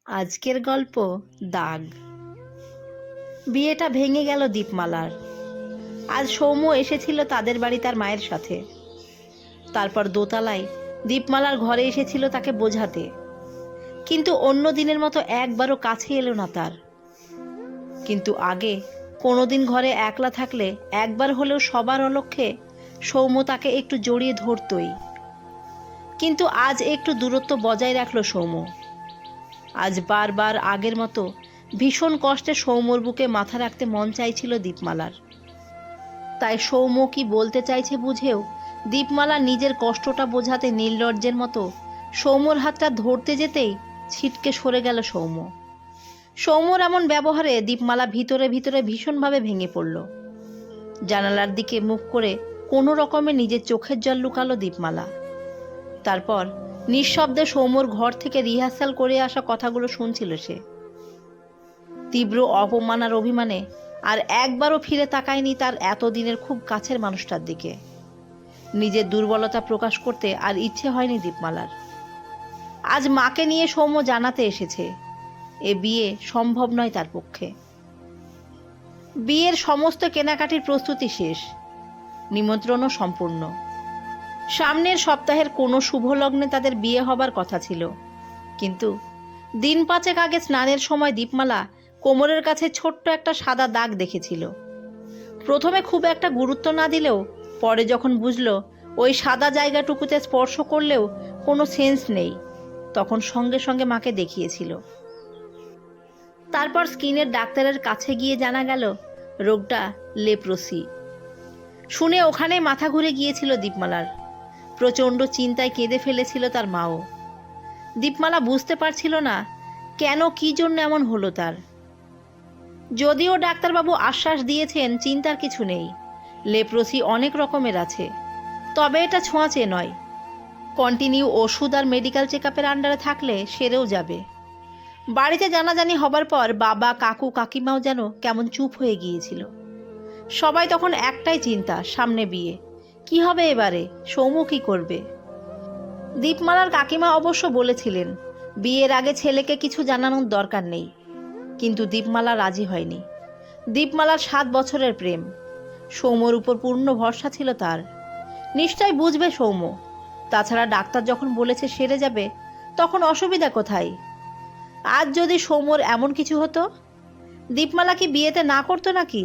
আজকের গল্প দাগ। বিয়েটা ভেঙে গেল দীপমালার। আজ সৌম্য এসেছিল তাদের বাড়ি তার মায়ের সাথে। তারপর দোতলায় দীপমালার ঘরে এসেছিল তাকে বোঝাতে, কিন্তু অন্য দিনের মতো একবারও কাছে এলো না তার। কিন্তু আগে কোনোদিন ঘরে একলা থাকলে একবার হলেও সবার অলক্ষ্যে সৌম্য তাকে একটু জড়িয়ে ধরতই। কিন্তু আজ একটু দূরত্ব বজায় রাখলো সৌম্য। আজ বারবার আগের মতো ভীষণ কষ্টে সৌম্যর বুকে মাথা রাখতে মন চাইছিল দীপমালার। তাই সৌম্য কি বলতে চাইছে বুঝেও দীপমালা নিজের কষ্টটা বোঝাতে নির্লজ্জের মতো সৌম্যর হাতটা ধরতে যেতেই ছিটকে সরে গেল সৌম্য। সৌম্যর এমন ব্যবহারে দীপমালা ভিতরে ভিতরে ভীষণভাবে ভেঙে পড়ল। জানালার দিকে মুখ করে কোনো রকমে নিজের চোখের জল লুকালো দীপমালা। তারপর নিঃশব্দে সৌম্যর ঘর থেকে রিহার্সাল করে আসা কথাগুলো শুনছিল সে। তীব্র অপমান আর অভিমানে আর একবারও ফিরে তাকায়নি তার এতদিনের খুব কাছের মানুষটার দিকে। নিজের দুর্বলতা প্রকাশ করতে আর ইচ্ছে হয়নি দীপমালার। আজ মাকে নিয়ে সৌম্য জানাতে এসেছে এ বিয়ে সম্ভব নয় তার পক্ষে। বিয়ের সমস্ত কেনাকাটির প্রস্তুতি শেষ, নিমন্ত্রণও সম্পূর্ণ। সামনের সপ্তাহের কোনো শুভ লগ্নে তাদের বিয়ে হবার কথা ছিল, কিন্তু দিন পাঁচেক আগে স্নানের সময় দীপমালা কোমরের কাছে ছোট্ট একটা সাদা দাগ দেখেছিল। প্রথমে খুব একটা গুরুত্ব না দিলেও পরে যখন বুঝলো ওই সাদা জায়গাটুকুতে স্পর্শ করলেও কোনো সেন্স নেই, তখন সঙ্গে সঙ্গে মাকে দেখিয়েছিল। তারপর স্কিনের ডাক্তারের কাছে গিয়ে জানা গেল রোগটা লেপ্রোসি। শুনে ওখানে মাথা ঘুরে গিয়েছিল দীপমালার। প্রচণ্ড চিন্তায় কেঁদে ফেলেছিল তার মাও। দীপমালা বুঝতে পারছিল না কেন, কি জন্য এমন হলো তার। যদিও ডাক্তারবাবু আশ্বাস দিয়েছেন চিন্তার কিছু নেই, লেপ্রোসি অনেক রকমের আছে, তবে এটা ছোঁয়াচে নয়। কন্টিনিউ ওষুধ আর মেডিকেল চেকআপের আন্ডারে থাকলে সেরেও যাবে। বাড়িতে জানাজানি হবার পর বাবা, কাকু, কাকিমাও যেন কেমন চুপ হয়ে গিয়েছিল। সবাই তখন একটাই চিন্তা, সামনে বিয়ে, কি হবে এবারে, সৌম্য কি করবে। দীপমালার কাকিমা অবশ্য বলেছিলেন বিয়ের আগে ছেলেকে কিছু জানানোর দরকার নেই, কিন্তু দীপমালা রাজি হয়নি। দীপমালার 7 বছরের প্রেম, সৌম্যর উপর পূর্ণ ভরসা ছিল তার। নিশ্চয় বুঝবে সৌম্য। তাছাড়া ডাক্তার যখন বলেছে সেরে যাবে, তখন অসুবিধা কোথায়। আজ যদি সৌম্যর এমন কিছু হতো, দীপমালা কি বিয়েতে না করতো নাকি?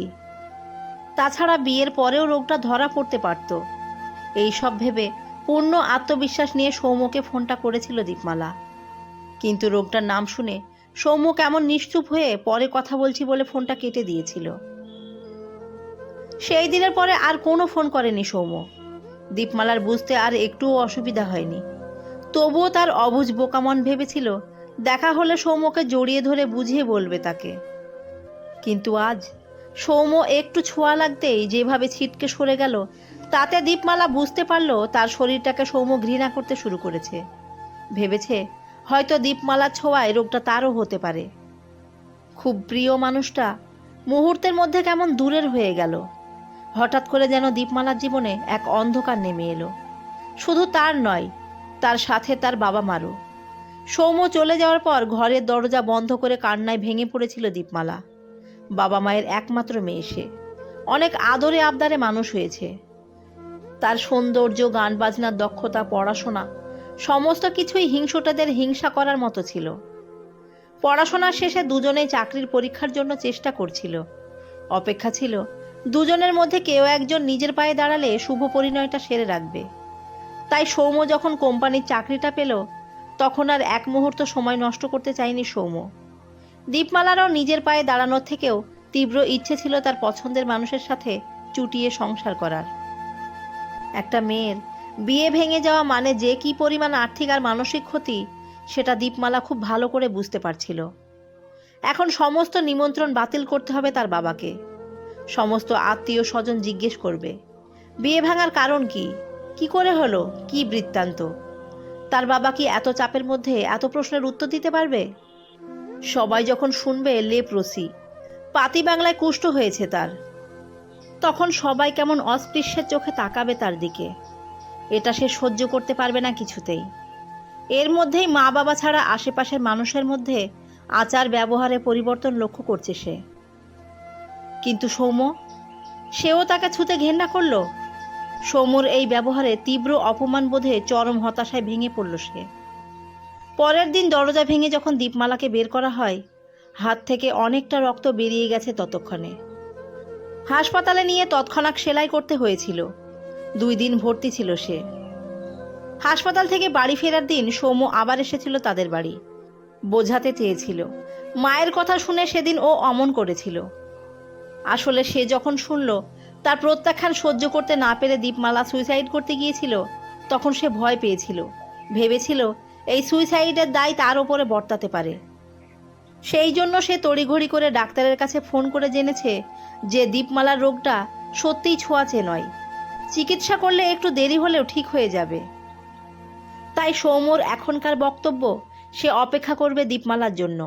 তাছাড়া বিয়ের পরেও রোগটা ধরা পড়তে পারত। এইসব ভেবে পূর্ণ আত্মবিশ্বাস নিয়ে সৌম্যকে ফোনটা করেছিল দীপমালা। কিন্তু রোগটার নাম শুনে সৌম্য কেমন নিশ্চুপ হয়ে পরে কথা বলছি বলে ফোনটা কেটে দিয়েছিল। সেই দিনের পরে আর কোনো ফোন করেনি সৌম্য। দীপমালার বুঝতে আর একটুও অসুবিধা হয়নি। তবুও তার অবুঝ বোকামন ভেবেছিল দেখা হলে সৌম্যকে জড়িয়ে ধরে বুঝিয়ে বলবে তাকে। কিন্তু আজ সৌম্য একটু ছোঁয়া লাগতেই যেভাবে ছিটকে সরে গেল, তাতে দীপমালা বুঝতে পারল তার শরীরটাকে সৌম্য ঘৃণা করতে শুরু করেছে। ভেবেছে হয়তো দীপমালার ছোঁয়ায় রোগটা তারও হতে পারে। খুব প্রিয় মানুষটা মুহূর্তের মধ্যে কেমন দূরের হয়ে গেল। হঠাৎ করে যেন দীপমালার জীবনে এক অন্ধকার নেমে এলো। শুধু তার নয়, তার সাথে তার বাবা মারও। সৌম্য চলে যাওয়ার পর ঘরের দরজা বন্ধ করে কান্নায় ভেঙে পড়েছিল দীপমালা। বাবা মায়ের একমাত্র মেয়ে সে, অনেক আদরে আবদারে মানুষ হয়েছে। তার সৌন্দর্য, গান বাজনার দক্ষতা, পড়াশোনা সমস্ত কিছুই হিংসুটেদের হিংসা করার মতো ছিল। পড়াশোনার শেষে দুজনেই চাকরির পরীক্ষার জন্য চেষ্টা করছিল। অপেক্ষা ছিল দুজনের মধ্যে কেউ একজন নিজের পায়ে দাঁড়ালে শুভ পরিণয়টা সেরে রাখবে। তাই সৌম্য যখন কোম্পানির চাকরিটা পেল, তখন আর এক মুহূর্ত সময় নষ্ট করতে চায়নি সৌম্য। দীপমালারও নিজের পায়ে দাঁড়ানোর থেকেও তীব্র ইচ্ছে ছিল তার পছন্দের মানুষের সাথে চুটিয়ে সংসার করার। একটা মেয়ের বিয়ে ভেঙে যাওয়া মানে যে কি পরিমাণ আর্থিক আর মানসিক ক্ষতি, সেটা দীপমালা খুব ভালো করে বুঝতে পারছিল। এখন সমস্ত নিমন্ত্রণ বাতিল করতে হবে তার বাবাকে। সমস্ত আত্মীয় স্বজন জিজ্ঞেস করবে বিয়ে ভাঙার কারণ কি, কি করে হলো, কি বৃত্তান্ত। তার বাবা কি এত চাপের মধ্যে এত প্রশ্নের উত্তর দিতে পারবে? সবাই যখন শুনবে লেপ্রোসি, পাতি বাংলায় কুষ্ঠ হয়েছে তার, তখন সবাই কেমন অস্পৃশ্যের চোখে তাকাবে তার দিকে। এটা সে সহ্য করতে পারবে না কিছুতেই। এর মধ্যেই মা বাবা ছাড়া আশেপাশের মানুষের মধ্যে আচার ব্যবহারে পরিবর্তন লক্ষ্য করছে সে। কিন্তু সৌম্য, সেও তাকে ছুতে ঘেন্না করল। সৌম্যর এই ব্যবহারে তীব্র অপমান বোধে চরম হতাশায় ভেঙে পড়ল সে। পরের দিন দরজা ভেঙে যখন দীপমালাকে বের করা হয়, হাত থেকে অনেকটা রক্ত বেরিয়ে গেছে ততক্ষণে। হাসপাতালে নিয়ে তৎক্ষণাৎ সেলাই করতে হয়েছিল। 2 দিন ভর্তি ছিল সে। হাসপাতাল থেকে বাড়ি ফেরার দিন সৌম্য আবার এসেছিল তাদের বাড়ি। বোঝাতে চেয়েছিল, মায়ের কথা শুনে সেদিন ও অমন করেছিল। আসলে সে যখন শুনল তার প্রত্যাখ্যান সহ্য করতে না পেরে দীপমালা সুইসাইড করতে গিয়েছিল, তখন সে ভয় পেয়েছিল। ভেবেছিল এই সুইসাইডের দায় তার ওপরে বর্তাতে পারে। সেই জন্য সে তড়িঘড়ি করে ডাক্তারের কাছে ফোন করে জেনেছে যে দীপমালার রোগটা সত্যিই ছোঁয়াচে নয়, চিকিৎসা করলে একটু দেরি হলেও ঠিক হয়ে যাবে। তাই সৌম্যর এখনকার বক্তব্য, সে অপেক্ষা করবে দীপমালার জন্য।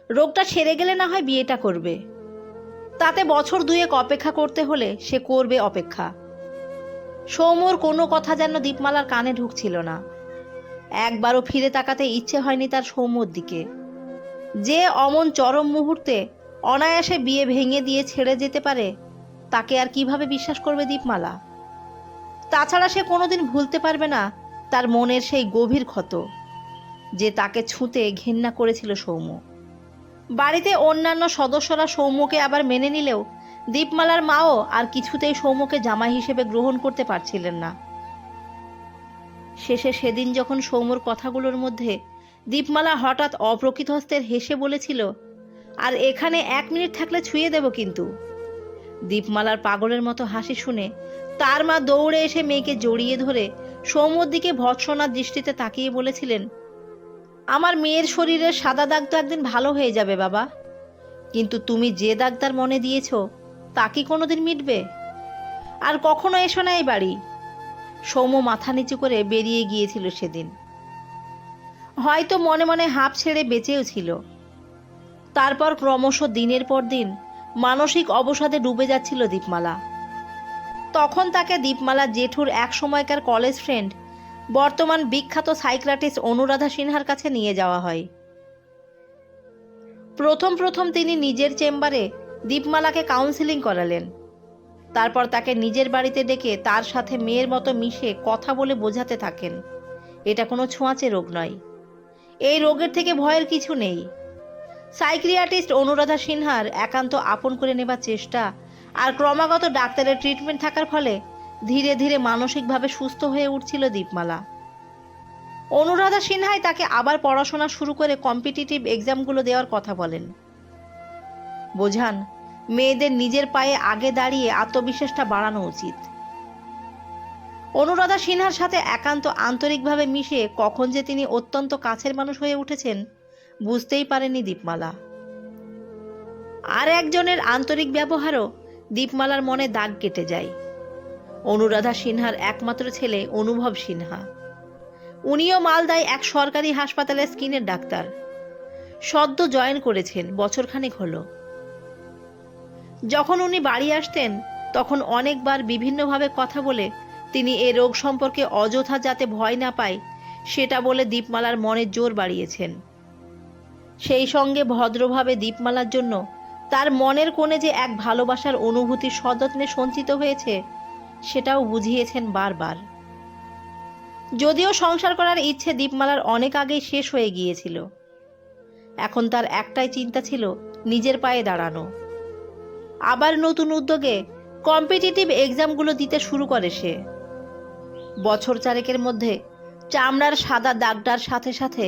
রোগটা সেরে গেলে না হয় বিয়েটা করবে। তাতে বছর 2 অপেক্ষা করতে হলে সে করবে অপেক্ষা। সৌম্যর কোনো কথা যেন দীপমালার কানে ঢুকছিল না। একবারও ফিরে তাকাতে ইচ্ছে হয়নি তার সৌম্যর দিকে। যে অমন চরম মুহূর্তে অনায়াসে বিয়ে ভেঙে দিয়ে ছেড়ে যেতে পারে, তাকে আর কিভাবে বিশ্বাস করবে দীপমালা? তাছাড়া সে কোনোদিন ভুলতে পারবে না তার মনের সেই গভীর ক্ষত, যে তাকে ছুঁতে ঘেন্না করেছিল সৌম্য। বাড়িতে অন্যান্য সদস্যরা সৌম্যকে আবার মেনে নিলেও দীপমালার মাও আর কিছুতেই সৌম্যকে জামাই হিসেবে গ্রহণ করতে পারছিলেন না। শেষে সেদিন যখন সৌম্যর কথাগুলোর মধ্যে দীপমালা হঠাৎ অপ্রকৃত হস্তের হেসে বলেছিল, আর এখানে 1 মিনিট থাকলে ছুঁয়ে দেব কিন্তু, দীপমালার পাগলের মতো হাসি শুনে তার মা দৌড়ে এসে মেয়েকে জড়িয়ে ধরে সৌম্যর দিকে ভৎসনার দৃষ্টিতে তাকিয়ে বলেছিলেন, আমার মেয়ের শরীরের সাদা দাগ তো একদিন ভালো হয়ে যাবে বাবা, কিন্তু তুমি যে দাগদার মনে দিয়েছ তা কি কোনোদিন মিটবে? আর কখনো এসো না এই বাড়ি। সৌম্য মাথা নিচু করে বেরিয়ে গিয়েছিল সেদিন। হয়তো মনে মনে হাঁপ ছেড়ে বেঁচেও ছিল। তারপর ক্রমশ দিনের পর দিন মানসিক অবসাদে ডুবে যাচ্ছিল দীপমালা। তখন তাকে দীপমালা জেঠুর এক সময়কার কলেজ ফ্রেন্ড, বর্তমান বিখ্যাত সাইকিয়াট্রিস্ট অনুরাধা সিনহার কাছে নিয়ে যাওয়া হয়। প্রথম তিনি নিজের চেম্বারে দীপমালাকে কাউন্সেলিং করালেন। তারপর তাকে নিজের বাড়িতে ডেকে তার সাথে মেয়ের মতো মিশে কথা বলে বোঝাতে থাকেন, এটা কোনো ছোঁয়াচে রোগ নয়, এই রোগের থেকে ভয়ের কিছু নেই। সাইকিয়াট্রিস্ট অনুরাধা সিনহার একান্ত আপন করে নেবার চেষ্টা আর ক্রমাগত ডাক্তারের ট্রিটমেন্ট থাকার ফলে ধীরে ধীরে মানসিকভাবে সুস্থ হয়ে উঠছিল দীপমালা। অনুরাধা সিনহাই তাকে আবার পড়াশোনা শুরু করে কম্পিটিটিভ এক্সামগুলো দেওয়ার কথা বলেন। বোঝান, মেয়েদের নিজের পায়ে আগে দাঁড়িয়ে আত্মবিশ্বাসটা বাড়ানো উচিত। অনুরাধা সিনহার সাথে একান্ত আন্তরিকভাবে মিশে কখন যে তিনি অত্যন্ত কাছের মানুষ হয়ে উঠেছেন বুঝতেই পারেনি দীপমালা। আর একজনের আন্তরিক ব্যবহারও দীপমালার মনে দাগ কেটে যায়। অনুরাধা সিনহার একমাত্র ছেলে অনুভব সিনহা। উনিও মালদায় এক সরকারি হাসপাতালে স্কিনের ডাক্তার। সদ্য জয়েন করেছেন, বছরখানেক হলো। যখন উনি বাড়ি আসতেন তখন অনেকবার বিভিন্নভাবে কথা বলে তিনি এ রোগ সম্পর্কে অযথা যাতে ভয় না পায় সেটা বলে দীপমালার মনে জোর বাড়িয়েছেন। সেই সঙ্গে ভদ্রভাবে দীপমালার জন্য তার মনের কোণে যে এক ভালোবাসার অনুভূতি সযত্নে সঞ্চিত হয়েছে সেটাও বুঝিয়েছেন বারবার। যদিও সংসার করার ইচ্ছে দীপমালার অনেক আগেই শেষ হয়ে গিয়েছিল, এখন তার একটাই চিন্তা ছিল নিজের পায়ে দাঁড়ানো। আবার নতুন উদ্যোগে কম্পিটিটিভ এক্সামগুলো দিতে শুরু করে সে। বছর 4 মধ্যে চামড়ার সাদা দাগটার সাথে সাথে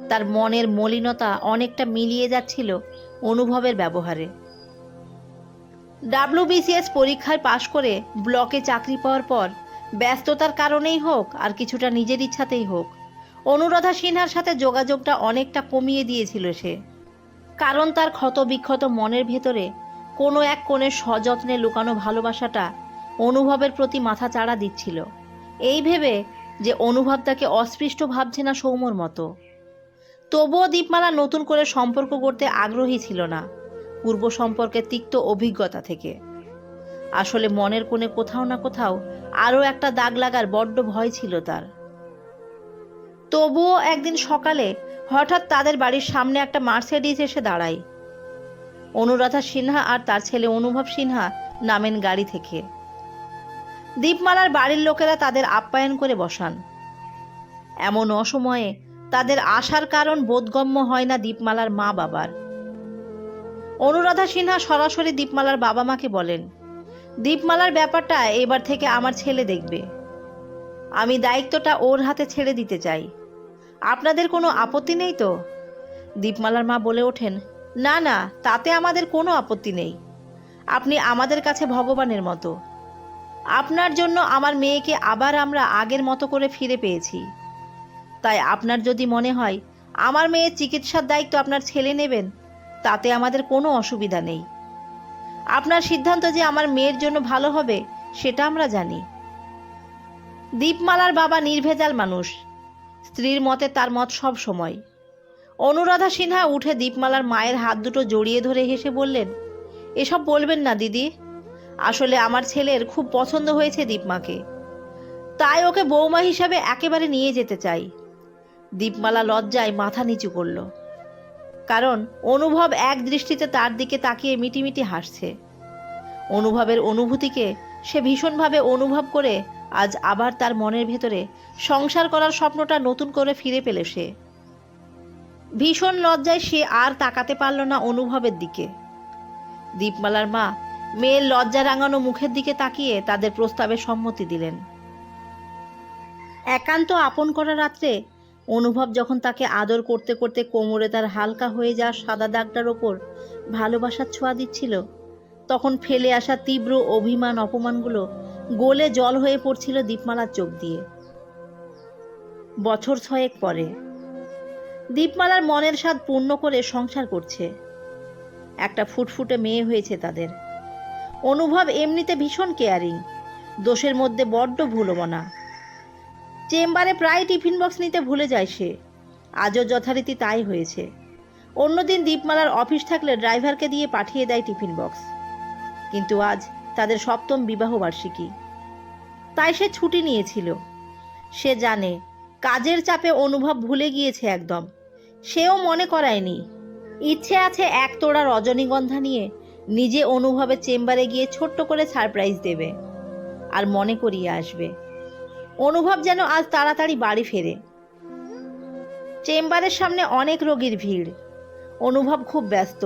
তার মনের মলিনতা অনেকটা মিলিয়ে যাচ্ছিল অনুভবের ব্যবহারে। WBCS পরীক্ষায় পাশ করে ব্লকে চাকরি পাওয়ার পর ব্যস্ততার কারণেই হোক আর কিছুটা নিজের ইচ্ছাতেই হোক, অনুরাধা সিনহার সাথে যোগাযোগটা অনেকটা কমিয়ে দিয়েছিল সে। কারণ তার ক্ষতবিক্ষত মনের ভেতরে কোনো এক কোণে সযত্নে লুকানো ভালোবাসাটা অনুভবের প্রতি মাথা চাড়া দিচ্ছিল, এই ভেবে যে অনুভব তাকে অস্পৃষ্ট ভাবছে না সৌম্যর মতো। তবুও দীপমালা নতুন করে সম্পর্ক করতে আগ্রহী ছিল না, পূর্ব সম্পর্কের তিক্ত অভিজ্ঞতা থেকে। আসলে মনের কোণে কোথাও না কোথাও আরও একটা দাগ লাগার বড্ড ভয় ছিল তার। তবুও একদিন সকালে হঠাৎ তাদের বাড়ির সামনে একটা মার্সিডিজ এসে দাঁড়ায়। অনুরাধা সিনহা আর তার ছেলে অনুভব সিনহা নামেন গাড়ি থেকে। দীপমালার বাড়ির লোকেরা তাদের আপ্যায়ন করে বসান। এমন অসময়ে তাদের আসার কারণ বোধগম্য হয় না দীপমালার মা বাবার। অনুরাধা সিনহা সরাসরি দীপমালার বাবা মাকে বলেন, দীপমালার ব্যাপারটা এবার থেকে আমার ছেলে দেখবে। আমি দায়িত্বটা ওর হাতে ছেড়ে দিতে চাই। আপনাদের কোনো আপত্তি নেই তো? দীপমালার মা বলে ওঠেন, না না, তাতে আমাদের কোনো আপত্তি নেই। আপনি আমাদের কাছে ভগবানের মতো। আপনার জন্য আমার মেয়েকে আবার আমরা আগের মতো করে ফিরে পেয়েছি। তাই আপনার যদি মনে হয় আমার মেয়ের চিকিৎসার দায়িত্ব আপনার ছেলে নেবেন, তাতে আমাদের কোনো অসুবিধা নেই। আপনার সিদ্ধান্ত যে আমার মেয়ের জন্য ভালো হবে সেটা আমরা জানি। দীপমালার বাবা নির্ভেজাল মানুষ, স্ত্রীর মতে তার মত সব সময়। অনুরাধা সিনহা উঠে দীপমালার মায়ের হাত দুটো জড়িয়ে ধরে হেসে বললেন, এসব বলবেন না দিদি। আসলে আমার ছেলের খুব পছন্দ হয়েছে দীপমাকে, তাই ওকে বৌমা হিসাবে একেবারে নিয়ে যেতে চাই। দীপমালা লজ্জায় মাথা নিচু করল, কারণ অনুভব এক দৃষ্টিতে তার দিকে তাকিয়ে মিটিমিটি হাসছে। অনুভবের অনুভূতিকে সে ভীষণভাবে অনুভব করে আজ আবার তার মনের ভেতরে সংসার করার স্বপ্নটা নতুন করে ফিরে পেল সে। ভীষণ লজ্জায় সে আর তাকাতে পারল না অনুভবের দিকে। দীপমালার মা মেয়ের লজ্জা রাঙানো মুখের দিকে তাকিয়ে তাদের প্রস্তাবে সম্মতি দিলেন। একান্ত আপন করা রাত্রে অনুভব যখন তাকে আদর করতে করতে কোমরে তার হালকা হয়ে যাওয়া সাদা দাগটার ওপর ভালোবাসার ছোঁয়া দিচ্ছিল, তখন ফেলে আসা তীব্র অভিমান অপমানগুলো গলে জল হয়ে পড়ছিল দীপমালার চোখ দিয়ে। বছর 6 পরে দীপমালার মনের স্বাদ পূর্ণ করে সংসার করছে। একটা ফুটফুটে মেয়ে হয়েছে তাদের। অনুভব এমনিতে ভীষণ কেয়ারিং, দোষের মধ্যে বড্ড ভুলমনা। চেম্বারে প্রায় টিফিন বক্স নিতে ভুলে যায় সে, আজও যথারীতি তাই হয়েছে। অন্যদিন দীপমালার অফিস থাকলে ড্রাইভারকে দিয়ে পাঠিয়ে দেয় টিফিন বক্স, কিন্তু আজ তাদের 7ম বিবাহ বার্ষিকী, তাই সে ছুটি নিয়েছিল। সে জানে কাজের চাপে অনুভব ভুলে গিয়েছে একদম, সেও মনে করায়নি। ইচ্ছে আছে এক তোড়া রজনীগন্ধা নিয়ে নিজে অনুভবের চেম্বারে গিয়ে ছোট্ট করে সারপ্রাইজ দেবে আর মনে করিয়ে আসবে অনুভব যেন আজ তাড়াতাড়ি বাড়ি ফেরে। চেম্বারের সামনে অনেক রোগীর ভিড়, অনুভব খুব ব্যস্ত।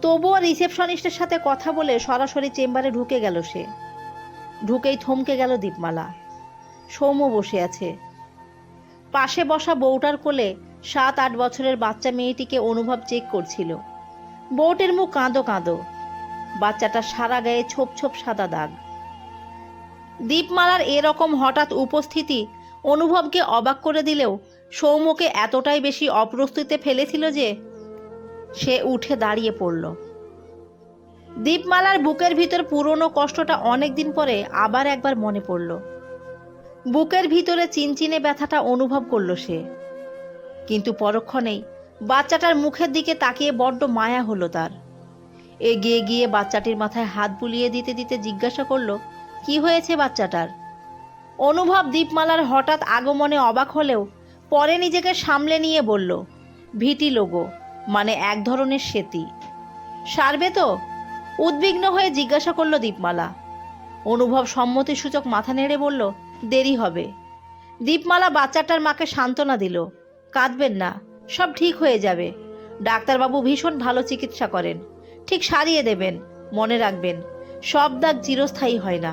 তবুও রিসেপশনিস্টের সাথে কথা বলে সরাসরি চেম্বারে ঢুকে গেল সে। ঢুকেই থমকে গেল দীপমালা। সৌম্য বসে আছে। পাশে বসা বউটার কোলে 7-8 বছরের বাচ্চা মেয়েটিকে অনুভব চেক করছিল। বউটির মুখ কাঁদো কাঁদো, বাচ্চাটা সারা গায়ে ছোপ ছোপ সাদা দাগ। দীপমালার এরকম হঠাৎ উপস্থিতি অনুভবকে অবাক করে দিলেও সৌম্যকে এতটাই বেশি অপ্রস্তুতে ফেলেছিল যে সে উঠে দাঁড়িয়ে পড়ল। দীপমালার বুকের ভিতর পুরনো কষ্টটা অনেকদিন পরে আবার একবার মনে পড়ল। বুকের ভিতরে চিনচিনে ব্যথাটা অনুভব করল সে, কিন্তু পরক্ষণেই বাচ্চাটার মুখের দিকে তাকিয়ে বড্ড মায়া হলো তার। এগিয়ে গিয়ে বাচ্চাটির মাথায় হাত বুলিয়ে দিতে দিতে জিজ্ঞাসা করল, কি হয়েছে বাচ্চাটার? অনুভব দীপমালার হঠাৎ আগমনে অবাক হলেও পরে নিজেকে সামলে নিয়ে বলল, ভিটিলোগো, মানে এক ধরনের সেতি। সারবে তো? উদ্বিগ্ন হয়ে জিজ্ঞাসা করল দীপমালা। অনুভব সম্মতিসূচক মাথা নেড়ে বলল, দেরি হবে। দীপমালা বাচ্চাটার মাকে সান্ত্বনা দিল, কাঁদবেন না, সব ঠিক হয়ে যাবে। ডাক্তারবাবু ভীষণ ভালো চিকিৎসা করেন, ঠিক সারিয়ে দেবেন। মনে রাখবেন, সব দাগ চিরস্থায়ী হয় না।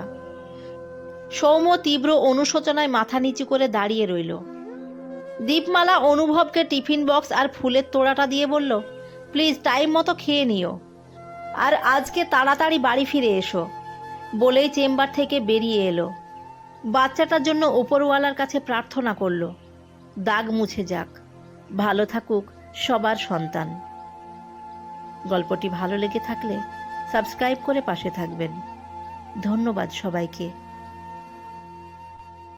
সৌম্য তীব্র অনুশোচনায় মাথা নিচু করে দাঁড়িয়ে রইল। দীপমালা অনুভবকে টিফিন বক্স আর ফুলের তোড়াটা দিয়ে বলল, প্লিজ টাইম মতো খেয়ে নিও, আর আজকে তাড়াতাড়ি বাড়ি ফিরে এসো। বলেই চেম্বার থেকে বেরিয়ে এলো। বাচ্চাটার জন্য উপরওয়ালার কাছে প্রার্থনা করল, দাগ মুছে যাক, ভালো থাকুক সবার সন্তান। গল্পটি ভালো লেগে থাকলে সাবস্ক্রাইব করে পাশে থাকবেন। ধন্যবাদ সবাইকে।